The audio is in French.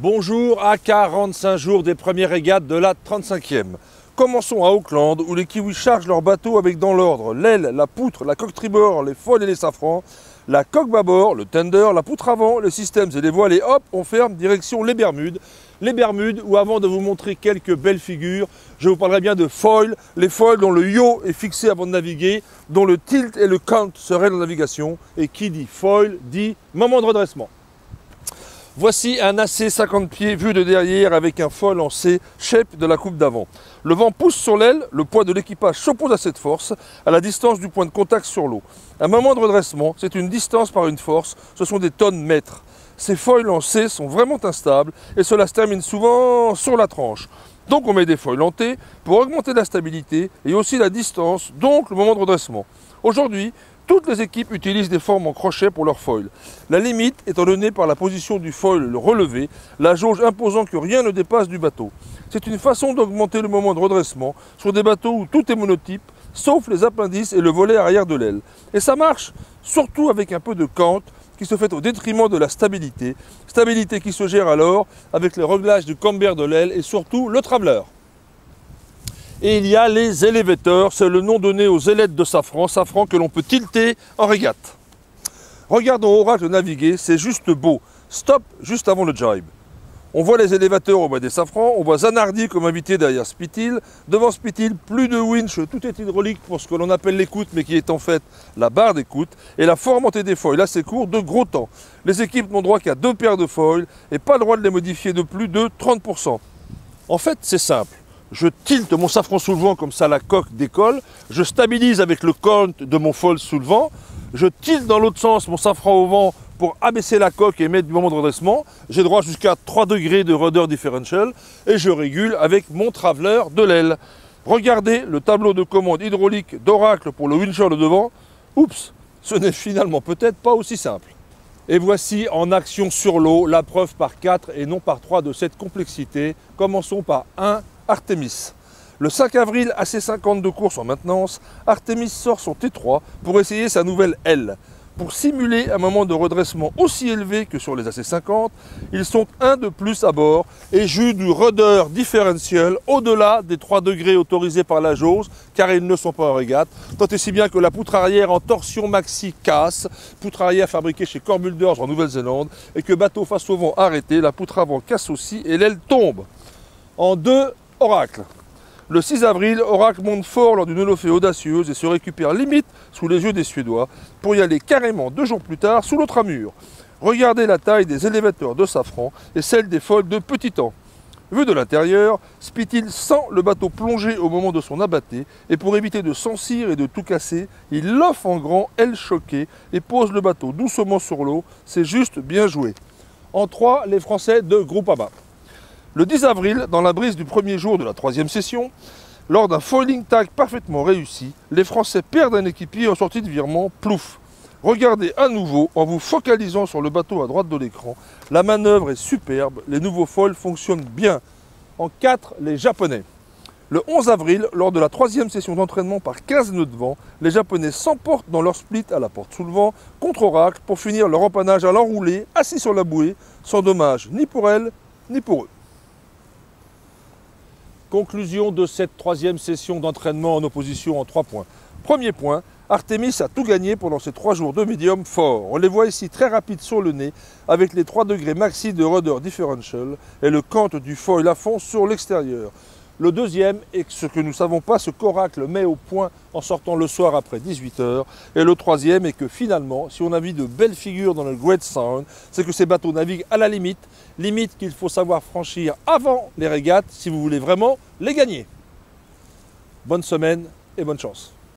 Bonjour à 45 jours des premières régates de la 35e. Commençons à Auckland où les Kiwis chargent leur bateau avec dans l'ordre l'aile, la poutre, la coque tribord, les foils et les safrans, la coque bâbord, le tender, la poutre avant, les systèmes et les voiles et hop, on ferme direction les Bermudes. Les Bermudes où avant de vous montrer quelques belles figures, je vous parlerai bien de foils, les foils dont le yaw est fixé avant de naviguer, dont le tilt et le cant seraient en navigation et qui dit foil dit moment de redressement. Voici un AC 50 pieds vu de derrière avec un foil en C, shape de la coupe d'avant. Le vent pousse sur l'aile, le poids de l'équipage s'oppose à cette force, à la distance du point de contact sur l'eau. Un moment de redressement, c'est une distance par une force, ce sont des tonnes mètres. Ces foils en C sont vraiment instables et cela se termine souvent sur la tranche. Donc on met des foils en T pour augmenter la stabilité et aussi la distance, donc le moment de redressement. Aujourd'hui, toutes les équipes utilisent des formes en crochet pour leur foil. La limite étant donnée par la position du foil le relevé, la jauge imposant que rien ne dépasse du bateau. C'est une façon d'augmenter le moment de redressement sur des bateaux où tout est monotype, sauf les appendices et le volet arrière de l'aile. Et ça marche, surtout avec un peu de cante qui se fait au détriment de la stabilité. Stabilité qui se gère alors avec les réglages du camber de l'aile et surtout le traveler. Et il y a les elevators, c'est le nom donné aux ailettes de safran que l'on peut tilter en régate. Regardons Oracle naviguer, c'est juste beau. Stop juste avant le jibe. On voit les élévateurs au bas des safrans, on voit Zanardi comme invité derrière Spitil. Devant Spitil, plus de winch, tout est hydraulique pour ce que l'on appelle l'écoute, mais qui est en fait la barre d'écoute. Et la forme montée des foils, assez court, de gros temps. Les équipes n'ont droit qu'à 2 paires de foils et pas le droit de les modifier de plus de 30%. En fait, c'est simple. Je tilte mon safran sous le vent, comme ça la coque décolle. Je stabilise avec le cant de mon foil sous le vent. Je tilte dans l'autre sens mon safran au vent pour abaisser la coque et mettre du moment de redressement. J'ai droit jusqu'à 3 degrés de rudder differential et je régule avec mon traveler de l'aile. Regardez le tableau de commande hydraulique d'Oracle pour le wincher de devant. Oups, ce n'est finalement peut-être pas aussi simple. Et voici en action sur l'eau la preuve par 4 et non par 3 de cette complexité. Commençons par 1. Artemis. Le 5 avril, AC50 de course en maintenance, Artemis sort son T3 pour essayer sa nouvelle L. Pour simuler un moment de redressement aussi élevé que sur les AC50, ils sont un de plus à bord et jouent du rudder differential au-delà des 3 degrés autorisés par la jauge, car ils ne sont pas en régate, tant et si bien que la poutre arrière en torsion maxi casse, poutre arrière fabriquée chez Corbuilders en Nouvelle-Zélande, et que bateau face au vent arrêté, la poutre avant casse aussi et l'aile tombe. En 2, Oracle. Le 6 avril, Oracle monte fort lors d'une holofée audacieuse et se récupère limite sous les yeux des Suédois pour y aller carrément 2 jours plus tard sous l'autre amure. Regardez la taille des élévateurs de safran et celle des foils de petit temps. Vu de l'intérieur, Spitil sent le bateau plonger au moment de son abatté et pour éviter de s'encire et de tout casser, il l'offre en grand, aile choquée et pose le bateau doucement sur l'eau. C'est juste bien joué. En 3, les Français de Groupama. Le 10 avril, dans la brise du premier jour de la 3e session, lors d'un foiling tag parfaitement réussi, les Français perdent un équipier en sortie de virement, plouf. Regardez à nouveau, en vous focalisant sur le bateau à droite de l'écran, la manœuvre est superbe, les nouveaux foils fonctionnent bien. En 4, les Japonais. Le 11 avril, lors de la 3e session d'entraînement par 15 nœuds de vent, les Japonais s'emportent dans leur split à la porte sous le vent contre Oracle pour finir leur empannage à l'enroulé, assis sur la bouée, sans dommage ni pour elles, ni pour eux. Conclusion de cette 3e session d'entraînement en opposition en 3 points. Premier point, Artemis a tout gagné pendant ces 3 jours de médium fort. On les voit ici très rapides sur le nez, avec les 3 degrés maxi de rudder differential et le cant du foil à fond sur l'extérieur. Le deuxième est ce que nous ne savons pas, ce qu'Oracle met au point en sortant le soir après 18 h. Et le troisième est que finalement, si on a vu de belles figures dans le Great Sound, c'est que ces bateaux naviguent à la limite qu'il faut savoir franchir avant les régates si vous voulez vraiment les gagner. Bonne semaine et bonne chance.